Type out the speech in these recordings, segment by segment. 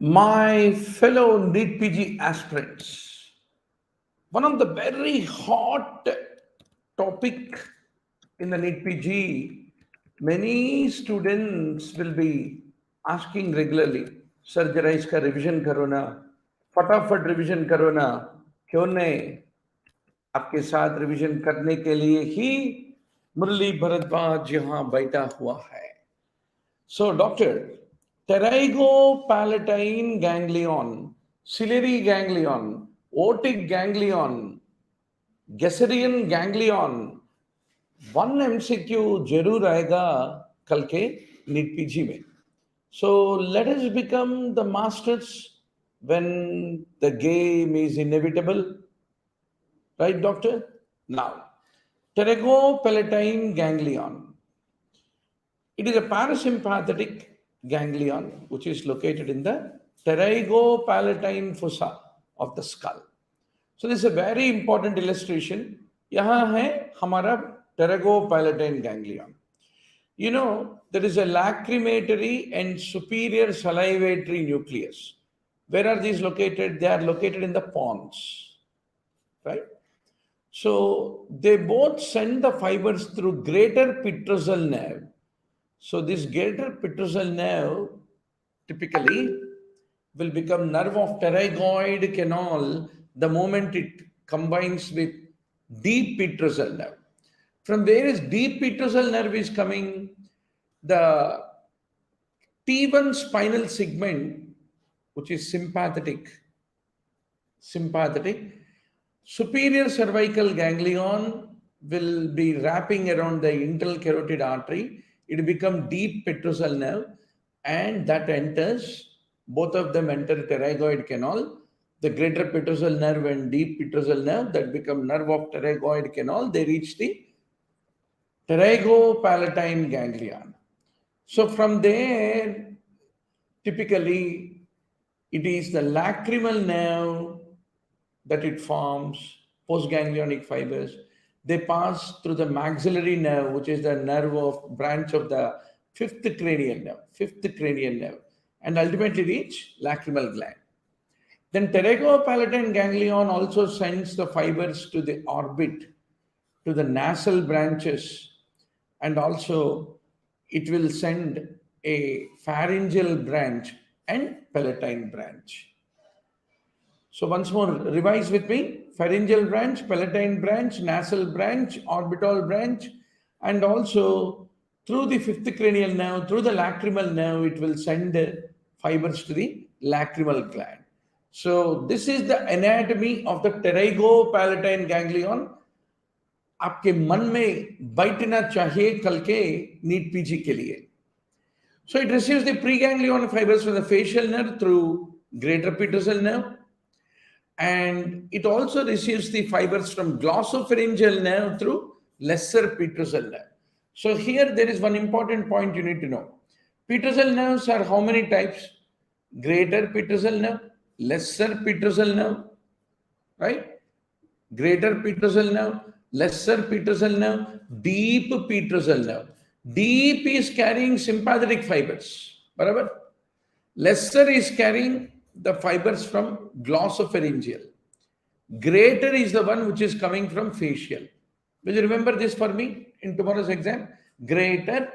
My fellow NEETPG aspirants, one of the very hot topic in the NEETPG, many students will be asking regularly, Sir जरा इसका revision करो ना, फटाफट revision करो ना, क्यों नहीं? आपके साथ रिवीजन करने के लिए ही मुरली भरद्वाज यहाँ बैठा हुआ है. So, doctor, pterygopalatine ganglion, ciliary ganglion, otic ganglion, Gesserian ganglion, one MCQ जरूर आएगा कल के नीट पीजी में. So let us become the masters when the game is inevitable, right, doctor? Now, pterygopalatine ganglion. It is a parasympathetic ganglion which is located in the pterygopalatine fossa of the skull. So this is a very important illustration. यहाँ है हमारा pterygopalatine ganglion. You know, there is a lacrimatory and superior salivatory nucleus. Where are these located? They are located in the pons, right? So they both send the fibers through greater petrosal nerve. So this greater petrosal nerve typically will become nerve of pterygoid canal the moment it combines with deep petrosal nerve. From where is deep petrosal nerve is coming? The T1 spinal segment, which is sympathetic, superior cervical ganglion will be wrapping around the internal carotid artery. It will become deep petrosal nerve, and that enters, both of them enter pterygoid canal. The greater petrosal nerve and deep petrosal nerve that become nerve of pterygoid canal, they reach the pterygopalatine ganglion. So from there, typically it is the lacrimal nerve that it forms, postganglionic fibers. They pass through the maxillary nerve, which is the nerve of branch of the fifth cranial nerve, and ultimately reach lacrimal gland. Then pterygopalatine ganglion also sends the fibers to the orbit, to the nasal branches, and also it will send a pharyngeal branch and palatine branch. So once more, revise with me: pharyngeal branch, palatine branch, nasal branch, orbital branch, and also through the fifth cranial nerve, through the lacrimal nerve, it will send fibers to the lacrimal gland. So this is the anatomy of the pterygopalatine ganglion. आपके मन में बैठना चाहिए कल के NEET PG के लिए. So it receives the preganglion fibers from the facial nerve through greater petrosal nerve, and it also receives the fibers from glossopharyngeal nerve through lesser petrosal nerve. So here there is one important point you need to know. Petrosal nerves are how many types? Greater petrosal nerve, lesser petrosal nerve, right? Greater petrosal nerve, lesser petrosal nerve, deep petrosal nerve. Deep is carrying sympathetic fibers, barabar? Lesser is carrying the fibers from glossopharyngeal. Greater is the one which is coming from facial. Will you remember this for me in tomorrow's exam? Greater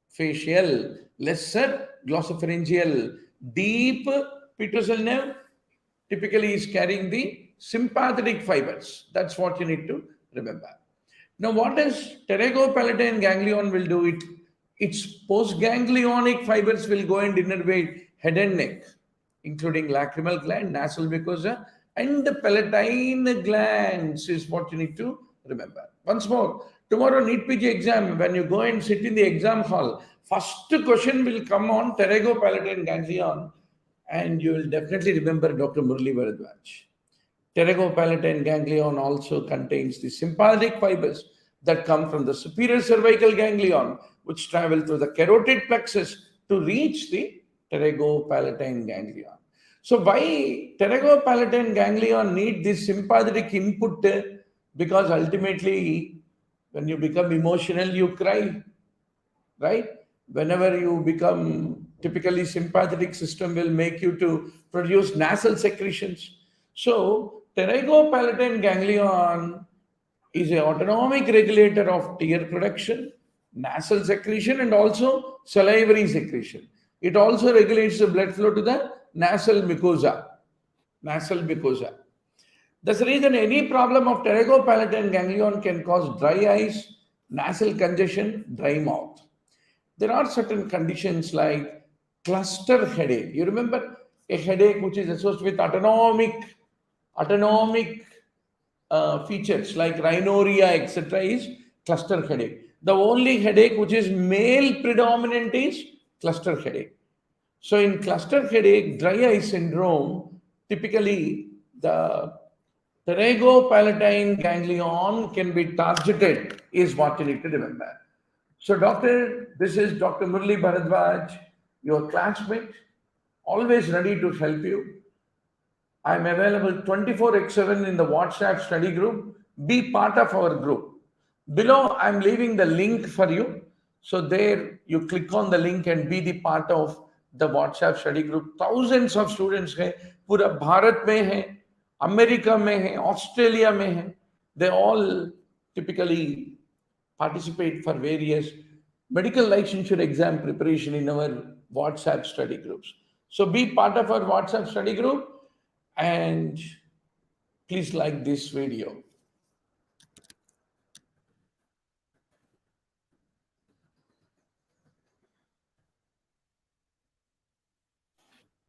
facial, lesser glossopharyngeal, deep petrosal nerve typically is carrying the sympathetic fibers. That's what you need to remember. Now, what does pterygopalatine ganglion will do? Its postganglionic fibers will go and innervate head and neck, including lacrimal gland, nasal mucosa, and the palatine glands is what you need to remember. Once more, tomorrow NEET PG exam, when you go and sit in the exam hall, first question will come on pterygopalatine ganglion, and you will definitely remember Dr. Murali Bharadwaj. Pterygopalatine ganglion also contains the sympathetic fibers that come from the superior cervical ganglion, which travel through the carotid plexus to reach the pterygopalatine ganglion. So why pterygopalatine ganglion need this sympathetic input? Because ultimately, when you become emotional, you cry, right? Whenever you become Typically, sympathetic system will make you to produce nasal secretions. So, pterygopalatine ganglion is an autonomic regulator of tear production, nasal secretion, and also salivary secretion. It also regulates the blood flow to the nasal mucosa. Nasal mucosa. That's the reason any problem of pterygopalatine ganglion can cause dry eyes, nasal congestion, dry mouth. There are certain conditions like cluster headache. You remember a headache which is associated with autonomic features like rhinorrhea, etc., is cluster headache. The only headache which is male predominant is cluster headache. So, in cluster headache, dry eye syndrome, typically the pterygopalatine ganglion can be targeted, is what you need to remember. So, doctor, this is Dr. Murli Bharadwaj, your classmate, always ready to help you. I'm available 24x7 in the WhatsApp study group. Be part of our group. Below, I'm leaving the link for you. So there you click on the link and be the part of the WhatsApp study group. Thousands of students हैं, पूरा भारत में हैं, America में हैं, Australia में हैं. They all typically participate for various medical licensure exam preparation in our WhatsApp study groups. So be part of our WhatsApp study group and please like this video.